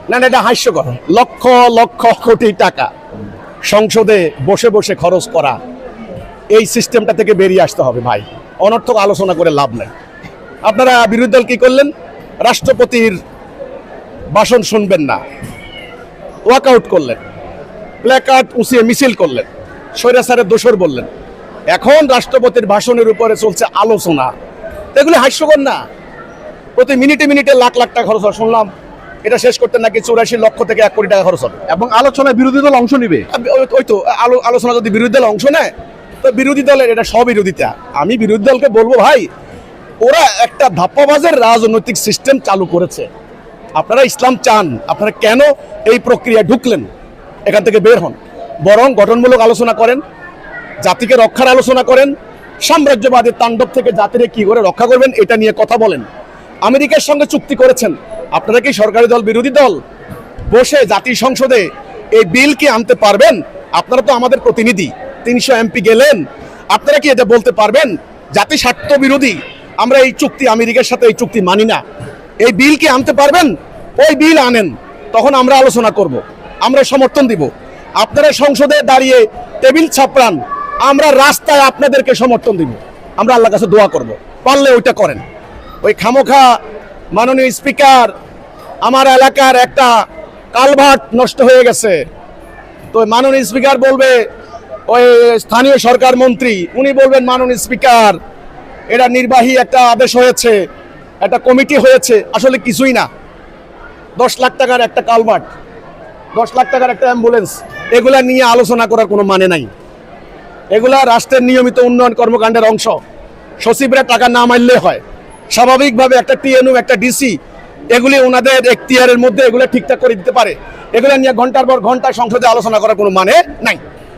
না না, এটা হাস্যকর। লক্ষ লক্ষ কোটি টাকা সংসদে বসে বসে খরচ করা, এই সিস্টেমটা থেকে বেরিয়ে আসতে হবে ভাই। অনর্থক আলোচনা করে লাভ নাই। আপনারা বিরোধী দল কি করলেন? রাষ্ট্রপতির ভাষণ শুনবেন না, ওয়াকআউট করলেন, প্ল্যাকার্ড উঁচিয়ে মিছিল করলেন, স্বৈরাচারের দোসর বললেন। এখন রাষ্ট্রপতির ভাষণের উপরে চলছে আলোচনা। এগুলি হাস্যকর না? প্রতি মিনিটে মিনিটে লাখ লাখ টাকা খরচ হয়। শুনলাম এটা শেষ করতে নাকি 84 লক্ষ থেকে 1 কোটি টাকা খরচ হবে। এবং আলোচনায় বিরোধী দল অংশ নিবে। ওই তো আলোচনা যদি বিরোধী দল অংশ নেয়, তো বিরোধী দলের এটা স্ববিরোধিতা। আমি বিরোধী দলকে বলবো, ভাই ওরা একটা ধাপ্পাবাজের রাজনৈতিক সিস্টেম চালু করেছে। আপনারা ইসলাম চান, আপনারা কেন এই প্রক্রিয়ায় ঢুকলেন? এখান থেকে বের হন, বরং গঠনমূলক আলোচনা করেন, জাতিকে রক্ষার আলোচনা করেন, সাম্রাজ্যবাদের তাণ্ডব থেকে জাতিকে কি করে রক্ষা করবেন এটা নিয়ে কথা বলেন। আমেরিকার সঙ্গে চুক্তি করেছেন, আপনারা কি সরকারি দল বিরোধী দল বসে জাতীয় সংসদে এই বিল কি আনতে পারবেন? আপনারা তো আমাদের প্রতিনিধি, 300 এমপি গেলেন, আপনারা কি এটা বলতে পারবেন জাতি স্বার্থ বিরোধী, আমরা এই চুক্তি আমেরিকার সাথে এই চুক্তি মানি না, এই বিল কি আনতে পারবেন? ওই বিল আনেন, তখন আমরা আলোচনা করব, আমরা সমর্থন দিব। আপনারা সংসদে দাঁড়িয়ে টেবিল ছাপড়ান, আমরা রাস্তায় আপনাদেরকে সমর্থন দিব। আমরা আল্লাহর কাছে দোয়া করব, পারলে ওইটা করেন। ওই খামোখা মাননীয় স্পিকার, আমার এলাকার একটা কালভার্ট নষ্ট হয়ে গেছে, তো মাননীয় স্পিকার বলবে, ওই স্থানীয় সরকার মন্ত্রী উনি বলবেন মাননীয় স্পিকার এটা নির্বাহী একটা আদেশ হয়েছে, একটা কমিটি হয়েছে। আসলে কিছুই না। 10 লাখ টাকার একটা কালভার্ট, 10 লাখ টাকার একটা অ্যাম্বুলেন্স, এগুলা নিয়ে আলোচনা করার কোনো মানে নাই। এগুলা রাষ্ট্রের নিয়মিত উন্নয়ন কর্মকাণ্ডের অংশ। সচিবরা টাকা না মারলে হয়, স্বাভাবিকভাবে একটা টিএনইউ, একটা ডিসি, এগুলি ওনাদের এখতিয়ারের মধ্যে এগুলো ঠিকঠাক করে দিতে পারে। এগুলো নিয়ে ঘন্টার পর ঘন্টা সংসদে আলোচনা করার কোনো মানে নাই।